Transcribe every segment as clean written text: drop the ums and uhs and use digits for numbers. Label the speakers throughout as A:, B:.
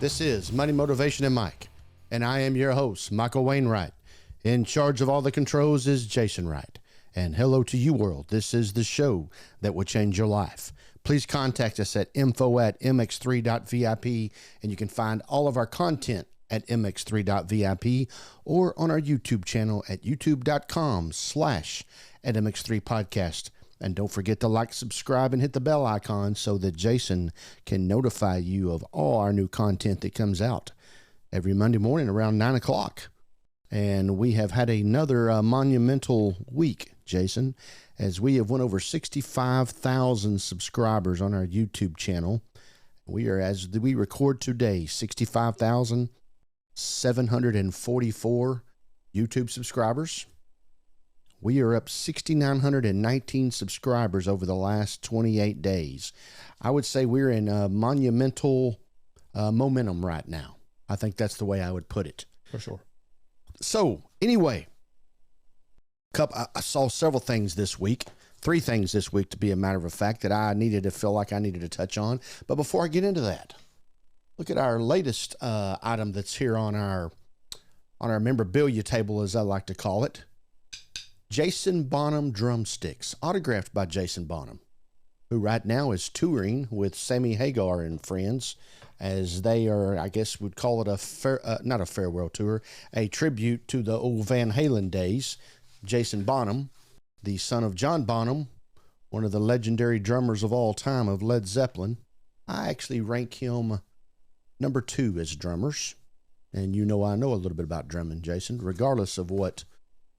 A: This is Money, Motivation, and Mike, and I am your host, Michael Wainwright. In charge of all the controls is Jason Wright. And hello to you, world. This is the show that will change your life. Please contact us at info@mx3.vip, and you can find all of our content at mx3.vip or on our YouTube channel at youtube.com/@MX3 Podcast. And don't forget to like, subscribe, and hit the bell icon so that Jason can notify you of all our new content that comes out every Monday morning around 9 o'clock. And we have had another monumental week, Jason, as we have went over 65,000 subscribers on our YouTube channel. We are, as we record today, 65,744 YouTube subscribers. We are up 6,919 subscribers over the last 28 days. I would say we're in a monumental momentum right now. I think that's the way I would put it.
B: For sure.
A: So, anyway, I saw several things this week. 3 things this week, to be a matter of fact, that I feel like I needed to touch on. But before I get into that, look at our latest item that's here on our memorabilia table, as I like to call it. Jason Bonham drumsticks, autographed by Jason Bonham, who right now is touring with Sammy Hagar and friends, as they are, I guess would call it not a farewell tour, a tribute to the old Van Halen days. Jason Bonham, the son of John Bonham, one of the legendary drummers of all time of Led Zeppelin. I actually rank him number 2 as drummers. And I know a little bit about drumming, Jason, regardless of what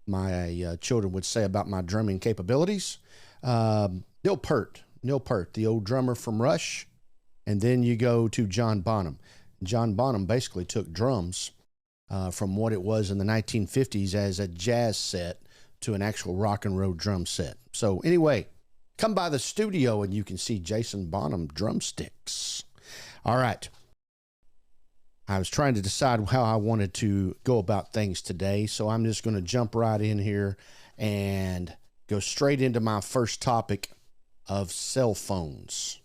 A: my children would say about my drumming capabilities. Neil Peart, the old drummer from Rush. And then you go to John Bonham. John Bonham basically took drums from what it was in the 1950s as a jazz set to an actual rock and roll drum set. So anyway, come by the studio and you can see Jason Bonham drumsticks. All right. I was trying to decide how I wanted to go about things today, so I'm just going to jump right in here and go straight into my first topic of cell phones.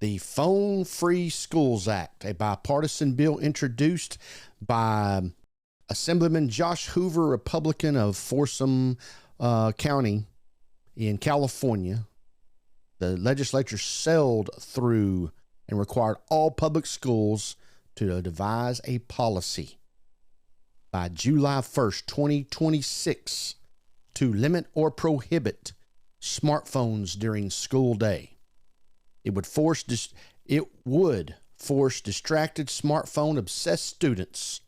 A: The Phone Free Schools Act, a bipartisan bill introduced by Assemblyman Josh Hoover, Republican of Folsom County in California. The legislature sailed through and required all public schools to devise a policy by July 1st, 2026 to limit or prohibit smartphones during school day. It would force distracted smartphone obsessed students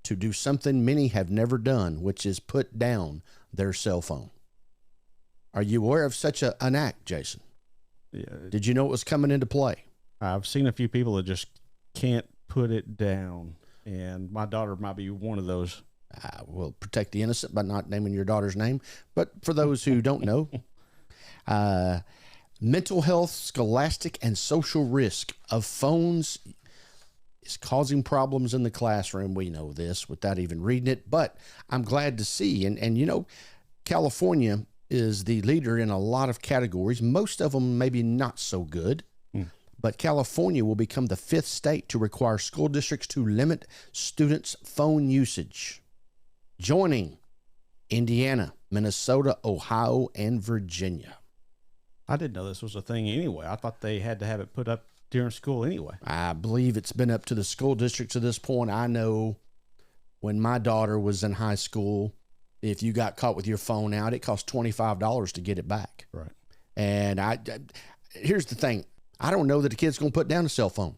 A: to do something many have never done, which is put down their cell phone. Are you aware of such an act, Jason?
B: Yeah.
A: Did you know it was coming into play?
B: I've seen a few people that just can't put it down, and my daughter might be one of those.
A: I will protect the innocent by not naming your daughter's name. But for those who don't know, mental health, scholastic, and social risk of phones is causing problems in the classroom. We know this without even reading it, but I'm glad to see. And California is the leader in a lot of categories, most of them maybe not so good. But California will become the 5th state to require school districts to limit students' phone usage, joining Indiana, Minnesota, Ohio, and Virginia.
B: I didn't know this was a thing anyway. I thought they had to have it put up during school anyway.
A: I believe it's been up to the school districts at this point. I know when my daughter was in high school, if you got caught with your phone out, it cost $25 to get it back.
B: Right.
A: And here's the thing. I don't know that the kid's going to put down a cell phone.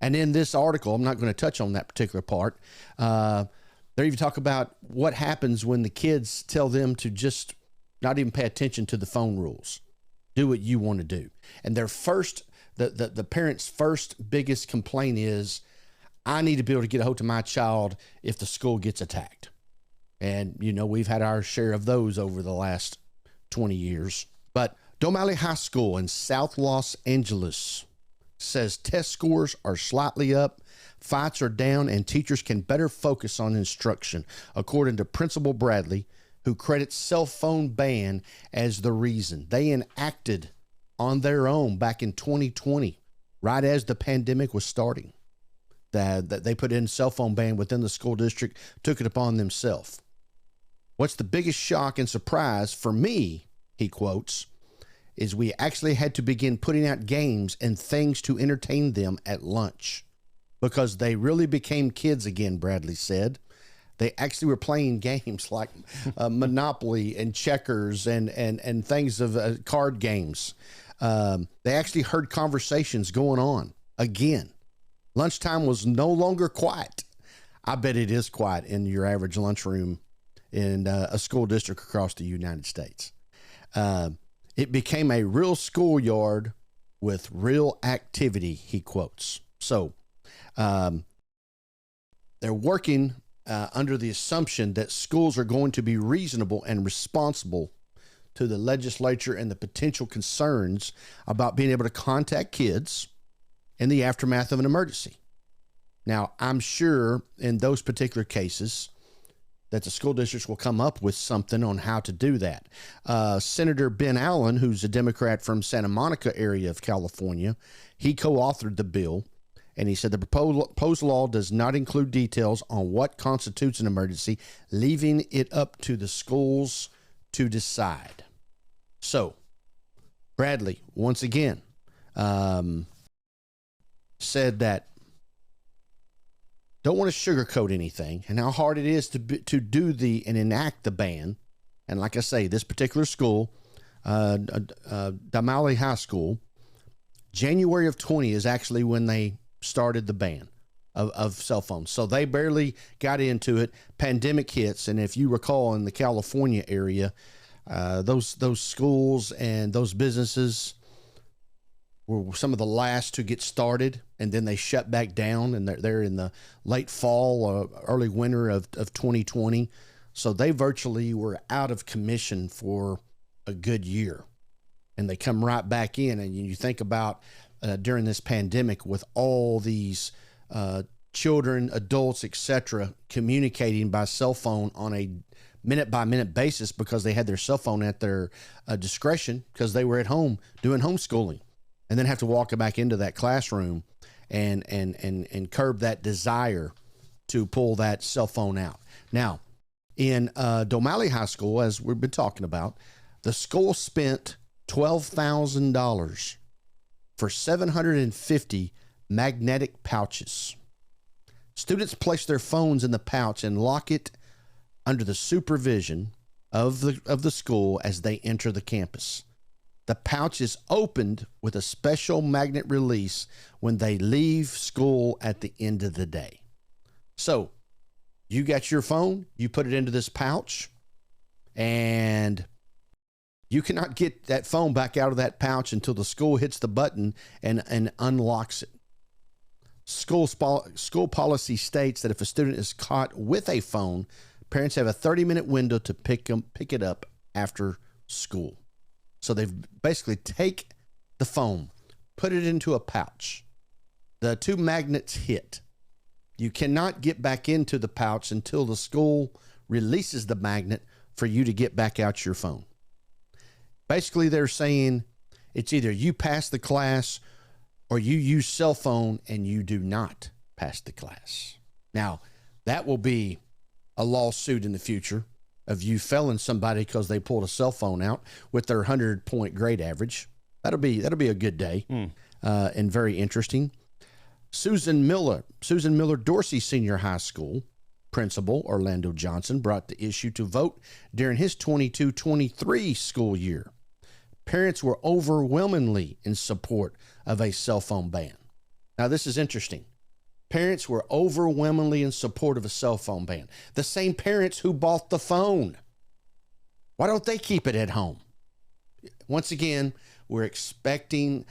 A: And in this article, I'm not going to touch on that particular part. They even talk about what happens when the kids tell them to just not even pay attention to the phone rules. Do what you want to do. And their the parents' first biggest complaint is, I need to be able to get a hold of my child if the school gets attacked. And, we've had our share of those over the last 20 years. But O'Malley High School in South Los Angeles says test scores are slightly up, fights are down, and teachers can better focus on instruction, according to Principal Bradley, who credits cell phone ban as the reason. They enacted on their own back in 2020, right as the pandemic was starting. that they put in cell phone ban within the school district, took it upon themselves. What's the biggest shock and surprise for me, he quotes, is we actually had to begin putting out games and things to entertain them at lunch because they really became kids again, Bradley said. They actually were playing games like Monopoly and checkers and things of card games. They actually heard conversations going on again. Lunchtime was no longer quiet. I bet it is quiet in your average lunchroom in a school district across the United States. It became a real schoolyard with real activity, he quotes. So they're working under the assumption that schools are going to be reasonable and responsible to the legislature and the potential concerns about being able to contact kids in the aftermath of an emergency. Now, I'm sure in those particular cases that the school districts will come up with something on how to do that. Senator Ben Allen, who's a Democrat from Santa Monica area of California, he co-authored the bill. And he said the proposed law does not include details on what constitutes an emergency, leaving it up to the schools to decide. So, Bradley, once again, said that don't want to sugarcoat anything and how hard it is to do and enact the ban. And like I say, this particular school, Damali High School, January of 20 is actually when they started the ban of cell phones. So they barely got into it. Pandemic hits. And if you recall in the California area, those schools and those businesses were some of the last to get started, and then they shut back down, and they're in the late fall or early winter of 2020. So they virtually were out of commission for a good year, and they come right back in. And you think about during this pandemic with all these children, adults, etc., communicating by cell phone on a minute-by-minute basis because they had their cell phone at their discretion because they were at home doing homeschooling, and then have to walk back into that classroom and curb that desire to pull that cell phone out. Now, in Domali High School, as we've been talking about, the school spent $12,000 for 750 magnetic pouches. Students place their phones in the pouch and lock it under the supervision of the school as they enter the campus. The pouch is opened with a special magnet release when they leave school at the end of the day. So you got your phone, you put it into this pouch, and you cannot get that phone back out of that pouch until the school hits the button and unlocks it. School policy states that if a student is caught with a phone, parents have a 30-minute window to pick it up after school. So they basically take the phone, put it into a pouch. The two magnets hit. You cannot get back into the pouch until the school releases the magnet for you to get back out your phone. Basically, they're saying it's either you pass the class or you use cell phone and you do not pass the class. Now, that will be a lawsuit in the future of you failing somebody because they pulled a cell phone out with their 100-point grade average. That'll be a good day and very interesting. Susan Miller, Dorsey Senior High School principal Orlando Johnson brought the issue to vote during his 22-23 school year. Parents were overwhelmingly in support of a cell phone ban. Now, this is interesting. Parents were overwhelmingly in support of a cell phone ban. The same parents who bought the phone. Why don't they keep it at home? Once again, we're expecting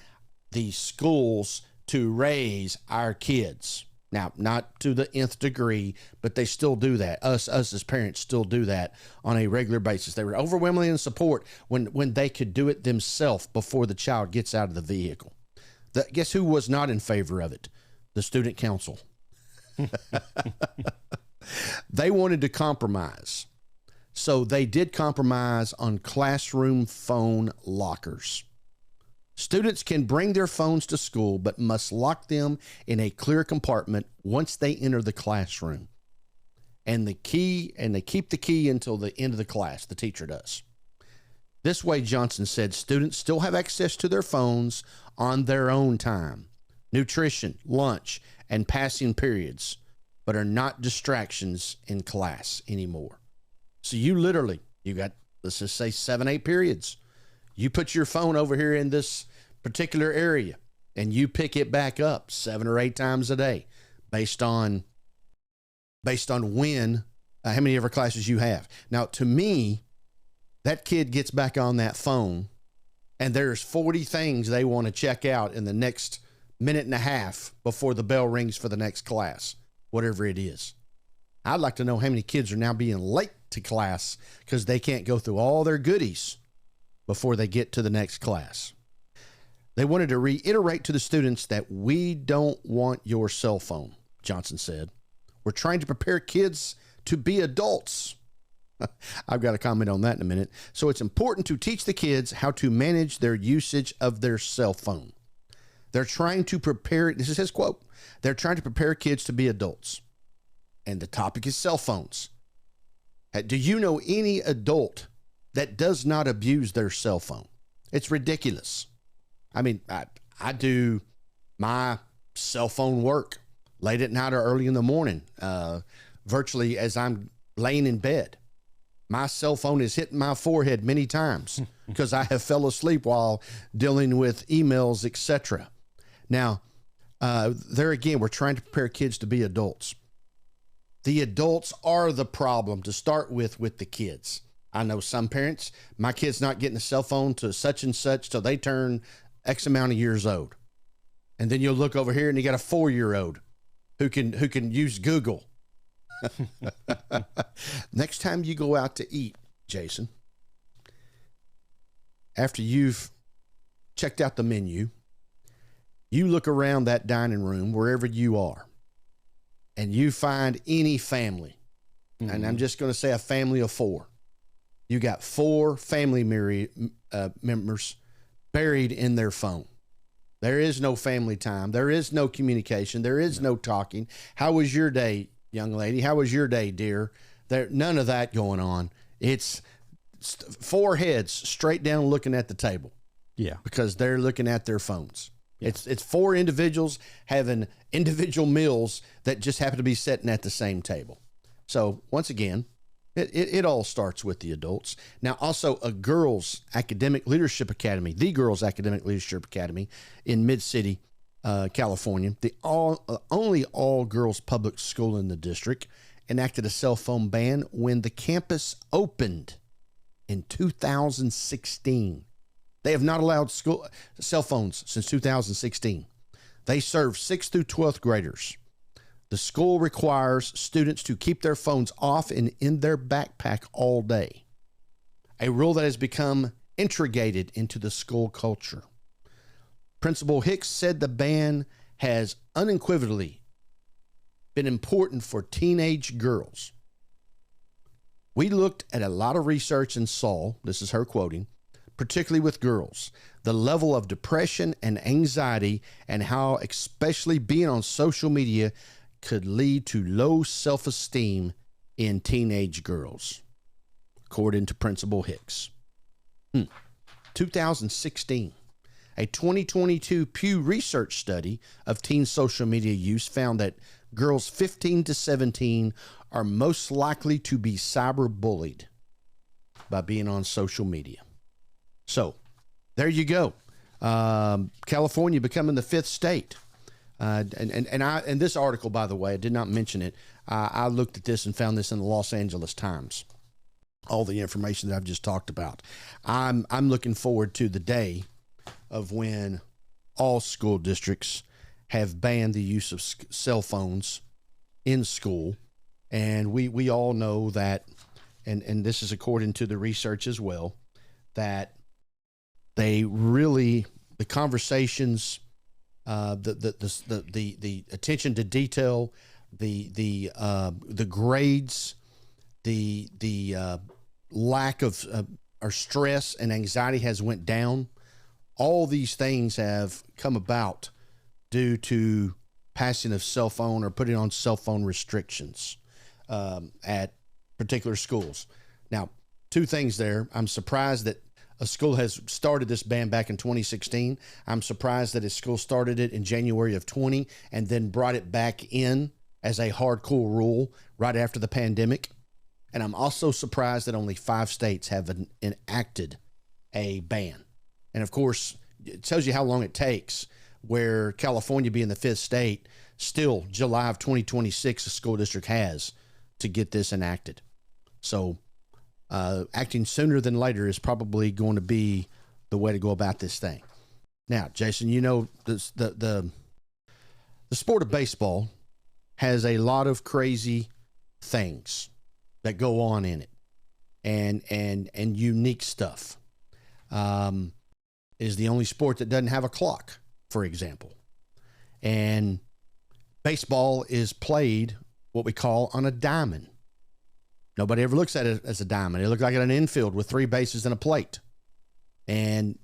A: the schools to raise our kids. Now, not to the nth degree, but they still do that. Us as parents still do that on a regular basis. They were overwhelmingly in support when they could do it themselves before the child gets out of the vehicle. Guess who was not in favor of it? The student council. They wanted to compromise. So they did compromise on classroom phone lockers. Students can bring their phones to school, but must lock them in a clear compartment once they enter the classroom. And they keep the key until the end of the class, the teacher does. This way, Johnson said, students still have access to their phones on their own time, nutrition, lunch, and passing periods, but are not distractions in class anymore. So you got, let's just say 7-8 periods. You put your phone over here in this particular area and you pick it back up 7 or 8 times a day based on when, how many ever classes you have. Now, to me, that kid gets back on that phone and there's 40 things they want to check out in the next minute and a half before the bell rings for the next class, whatever it is. I'd like to know how many kids are now being late to class because they can't go through all their goodies before they get to the next class. They wanted to reiterate to the students that we don't want your cell phone, Johnson said. We're trying to prepare kids to be adults. I've got a comment on that in a minute. So it's important to teach the kids how to manage their usage of their cell phone. They're trying to prepare, this is his quote, they're trying to prepare kids to be adults. And the topic is cell phones. Do you know any adult that does not abuse their cell phone? It's ridiculous. I mean, I do my cell phone work late at night or early in the morning, virtually as I'm laying in bed. My cell phone is hitting my forehead many times because I have fell asleep while dealing with emails, etc. Now, there again, we're trying to prepare kids to be adults. The adults are the problem to start with the kids. I know some parents, my kid's not getting a cell phone to such and such till they turn X amount of years old. And then you'll look over here and you got a 4-year-old who can use Google. Next time you go out to eat, Jason, after you've checked out the menu, you look around that dining room, wherever you are, and you find any family, and I'm just going to say a family of 4. You got 4 family members buried in their phone. There is no family time. There is no communication. There is no talking. How was your day, young lady? How was your day, dear? There, none of that going on. It's 4 heads straight down looking at the table.
B: Yeah.
A: Because they're looking at their phones. Yeah. It's 4 individuals having individual meals that just happen to be sitting at the same table. So once again, it all starts with the adults. Now, also a girls' academic leadership academy, the Girls Academic Leadership Academy in Mid-City, California, the only all-girls public school in the district, enacted a cell phone ban when the campus opened in 2016. They have not allowed cell phones since 2016. They serve 6th through 12th graders. The school requires students to keep their phones off and in their backpack all day, a rule that has become integrated into the school culture. Principal Hicks said the ban has unequivocally been important for teenage girls. We looked at a lot of research and saw, this is her quoting, particularly with girls, the level of depression and anxiety and how especially being on social media could lead to low self-esteem in teenage girls, according to Principal Hicks. 2016, a 2022 Pew Research study of teen social media use found that girls 15 to 17 are most likely to be cyberbullied by being on social media. So there you go. California becoming the 5th state. And this article, by the way, I did not mention it. I looked at this and found this in the Los Angeles Times. All the information that I've just talked about. I'm looking forward to the day of when all school districts have banned the use of cell phones in school. And we all know that, and this is according to the research as well, that they really, the conversations, the attention to detail, the grades, the lack of or stress and anxiety has went down all these things have come about due to passing of cell phone or putting on cell phone restrictions at particular schools. Now, two things there. I'm surprised that a school has started this ban back in 2016. I'm surprised that a school started it in January of 20 and then brought it back in as a hardcore rule right after the pandemic. And I'm also surprised that only 5 states have enacted a ban. And of course, it tells you how long it takes, where California being the 5th state, still July of 2026, the school district has to get this enacted. So acting sooner than later is probably going to be the way to go about this thing. Now, Jason, you know, the sport of baseball has a lot of crazy things that go on in it, and unique stuff. Is the only sport that doesn't have a clock, for example. And baseball is played what we call on a diamond. Nobody ever looks at it as a diamond. It looks like an infield with 3 bases and a plate. And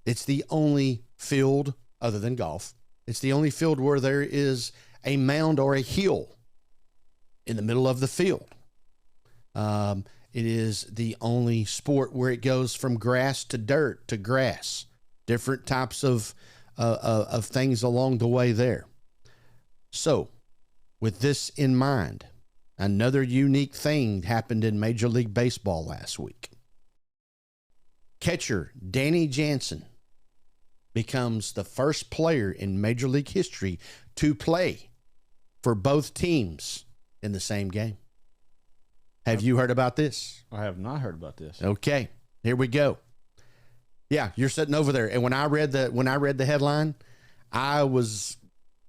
A: it's the only field, other than golf, it's the only field where there is a mound or a hill in the middle of the field. It is the only sport where it goes from grass to dirt to grass. Different types of things along the way there. So, with this in mind, another unique thing happened in Major League Baseball last week. Catcher Danny Jansen becomes the first player in Major League history to play for both teams in the same game. Have you heard about this?
B: I have not heard about this.
A: Okay, here we go. Yeah, you're sitting over there, and when I read the headline, I was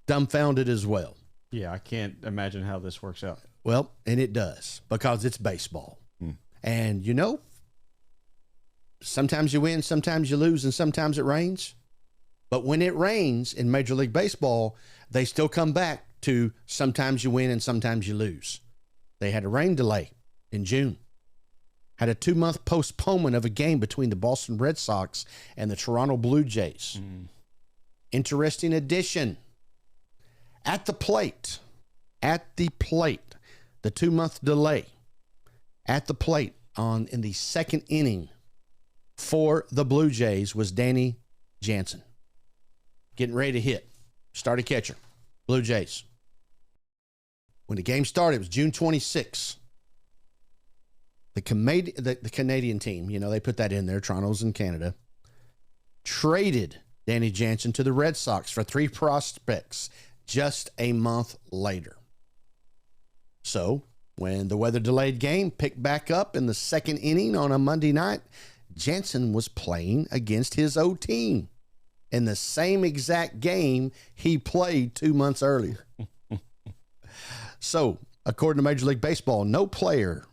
A: dumbfounded as well.
B: Yeah, I can't imagine how this works out.
A: Well, and it does, because it's baseball. And you know, sometimes you win, sometimes you lose, and sometimes it rains. But when it rains in Major League Baseball, they still come back to sometimes you win and sometimes you lose. They had a rain delay in June. Had a 2-month postponement of a game between the Boston Red Sox and the Toronto Blue Jays. Interesting addition. At the plate, the 2-month delay at the plate in the second inning for the Blue Jays was Danny Jansen. Getting ready to hit. Started catcher. Blue Jays. When the game started, it was June 26th. The Canadian team, you know, they put that in there, Toronto's in Canada, traded Danny Jansen to the Red Sox for 3 prospects just a month later. So, when the weather-delayed game picked back up in the second inning on a Monday night, Jansen was playing against his old team in the same exact game he played 2 months earlier. So, according to Major League Baseball, no player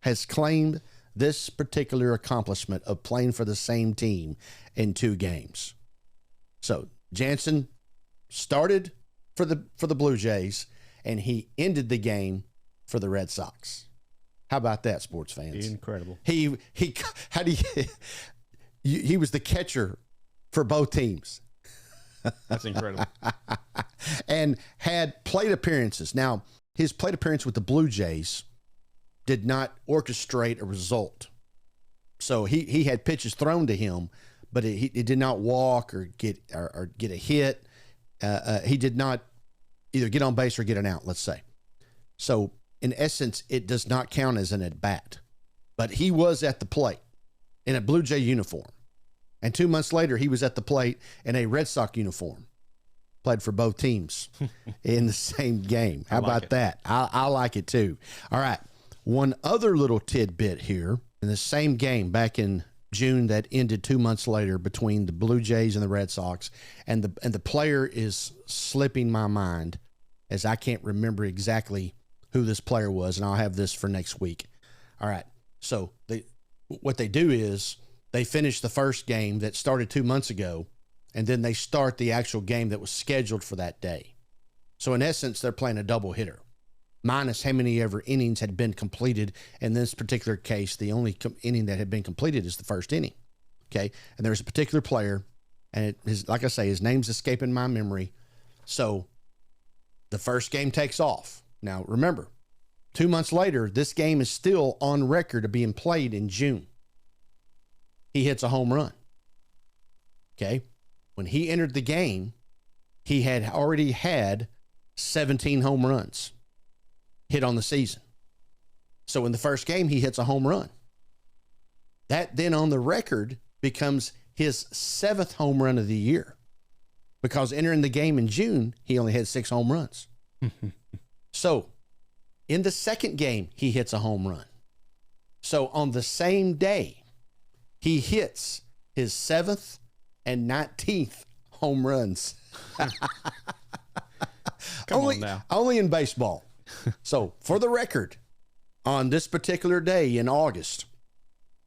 A: has claimed this particular accomplishment of playing for the same team in 2 games. So, Jansen started for the Blue Jays, and he ended the game for the Red Sox. How about that, sports fans?
B: Incredible.
A: He was the catcher for both teams.
B: That's incredible.
A: And had plate appearances. Now, his plate appearance with the Blue Jays did not orchestrate a result. So he had pitches thrown to him, but he did not walk or get a hit. He did not either get on base or get an out, let's say. So, in essence, it does not count as an at-bat. But he was at the plate in a Blue Jay uniform. And 2 months later, he was at the plate in a Red Sox uniform. Played for both teams in the same game. How about that? I like it too. All right. One other little tidbit here. In the same game back in June that ended 2 months later between the Blue Jays and the Red Sox, and the player is slipping my mind as I can't remember exactly who this player was, and I'll have this for next week. All right. So what they do is they finish the first game that started 2 months ago, and then they start the actual game that was scheduled for that day. So in essence, they're playing a double hitter, minus how many ever innings had been completed. In this particular case, the only inning that had been completed is the first inning. Okay. And there's a particular player And like I say, his name's escaping my memory. So the first game takes off. Now, remember, 2 months later, this game is still on record of being played in June. He hits a home run. Okay. When he entered the game, he had already had 17 home runs hit on the season. So in the first game, he hits a home run. That then on the record becomes his 7th home run of the year, because entering the game in June, he only had 6 home runs. So in the second game, he hits a home run. So on the same day, he hits his 7th and 19th home runs. Only in baseball. So for the record, on this particular day in August,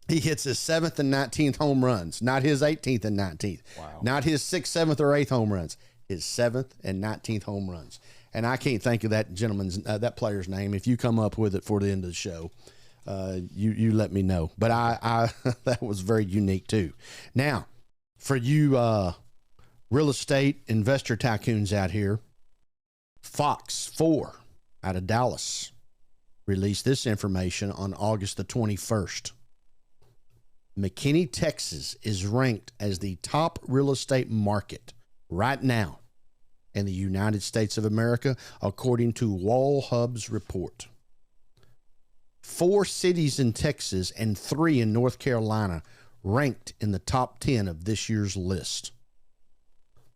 A: he hits his 7th and 19th home runs, not his 18th and 19th.
B: Wow.
A: Not his 6th, 7th, or 8th home runs, his 7th and 19th home runs. And I can't think of that gentleman's, that player's name. If you come up with it for the end of the show, you let me know. But I that was very unique too. Now, for you real estate investor tycoons out here, Fox 4 out of Dallas released this information on August the 21st. McKinney, Texas is ranked as the top real estate market right now in the United States of America, according to WallHub's report. 4 cities in Texas and 3 in North Carolina ranked in the top 10 of this year's list.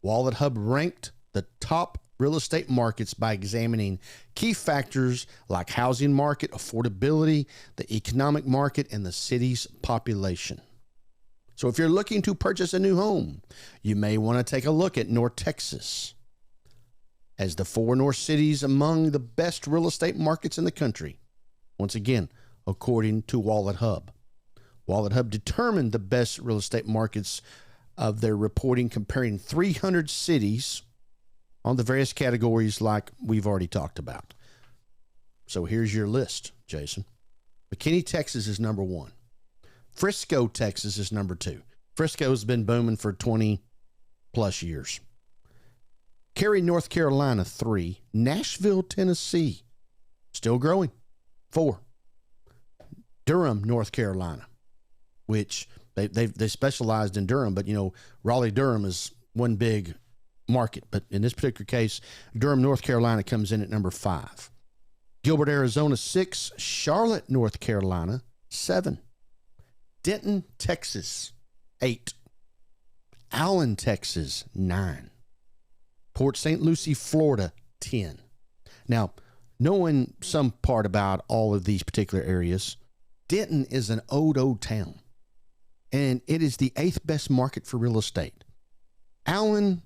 A: WallHub ranked the top real estate markets by examining key factors like housing market, affordability, the economic market, and the city's population. So if you're looking to purchase a new home, you may want to take a look at North Texas, as the 4 North cities among the best real estate markets in the country. Once again, according to WallHub. WallHub determined the best real estate markets of their reporting, comparing 300 cities on the various categories like we've already talked about. So here's your list, Jason. McKinney, Texas is number 1. Frisco, Texas is number 2. Frisco's been booming for 20 plus years. Cary, North Carolina, 3. Nashville, Tennessee, still growing, 4. Durham, North Carolina, which they specialized in Durham, but Raleigh-Durham is one big market. But in this particular case, Durham, North Carolina comes in at number 5. Gilbert, Arizona, 6. Charlotte, North Carolina, 7. Denton, Texas, 8. Allen, Texas, 9. Port St. Lucie, Florida, 10. Now, knowing some part about all of these particular areas, Denton is an old town, and it is the 8th best market for real estate. Allen's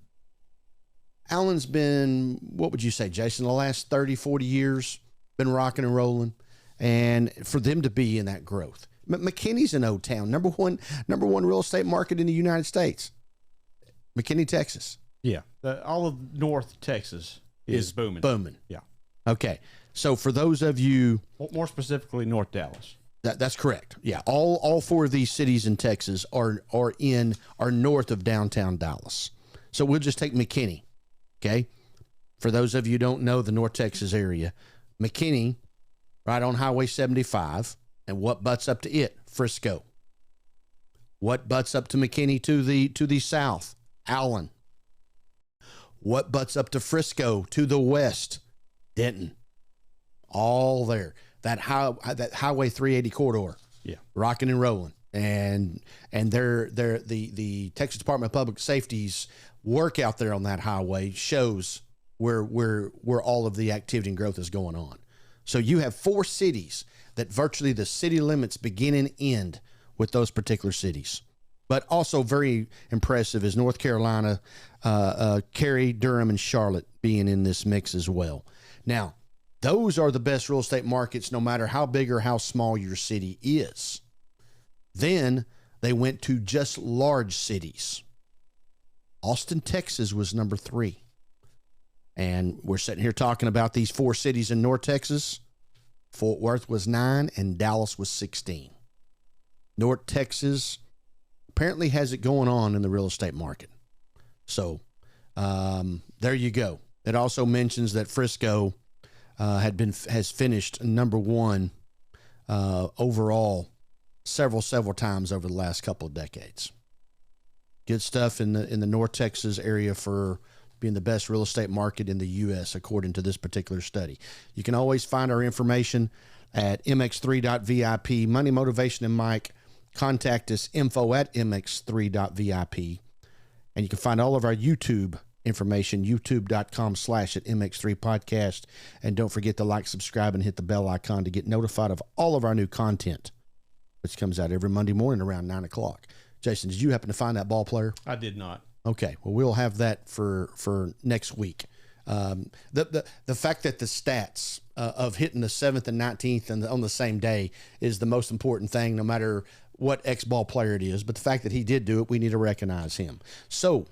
A: been, what would you say, Jason, the last 30, 40 years, been rocking and rolling, and for them to be in that growth. McKinney's an old town, number one real estate market in the United States. McKinney, Texas.
B: Yeah. All of North Texas is booming.
A: Booming.
B: Yeah.
A: Okay. So for those of you,
B: more specifically, North Dallas.
A: That's correct. Yeah. All 4 of these cities in Texas are north of downtown Dallas. So we'll just take McKinney. Okay. For those of you who don't know the North Texas area, McKinney, right on Highway 75, and what butts up to it? Frisco. What butts up to McKinney to the south? Allen. What butts up to Frisco to the west? Denton. All there. That Highway 380 corridor. Yeah. Rocking and rolling. And the Texas Department of Public Safety's work out there on that highway shows where all of the activity and growth is going on. So you have 4 cities that virtually the city limits begin and end with those particular cities. But also very impressive is North Carolina, Cary, Durham, and Charlotte being in this mix as well. Now, those are the best real estate markets no matter how big or how small your city is. Then they went to just large cities. Austin, Texas was number 3. And we're sitting here talking about these 4 cities in North Texas. Fort Worth was 9 and Dallas was 16. North Texas apparently has it going on in the real estate market. So there you go. It also mentions that Frisco has finished number one overall several times over the last couple of decades. Good stuff in the North Texas area for being the best real estate market in the U.S. according to this particular study. You can always find our information at mx3.vip. Money, Motivation, and Mike. Contact us, info@mx3.vip. And you can find all of our YouTube information, youtube.com/@MX3 Podcast. And don't forget to like, subscribe, and hit the bell icon to get notified of all of our new content, which comes out every Monday morning around 9 o'clock. Jason, did you happen to find that ball player?
B: I did not.
A: Okay, well, we'll have that for next week. The fact that the stats of hitting the 7th and 19th on the same day is the most important thing, no matter what X-ball player it is. But the fact that he did do it, we need to recognize him. So,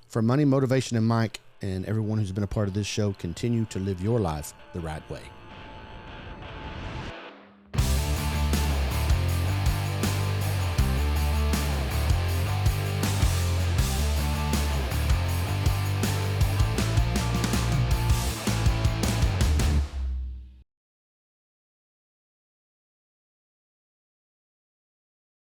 A: for Money, Motivation, and Mike, and everyone who's been a part of this show, continue to live your life the right way.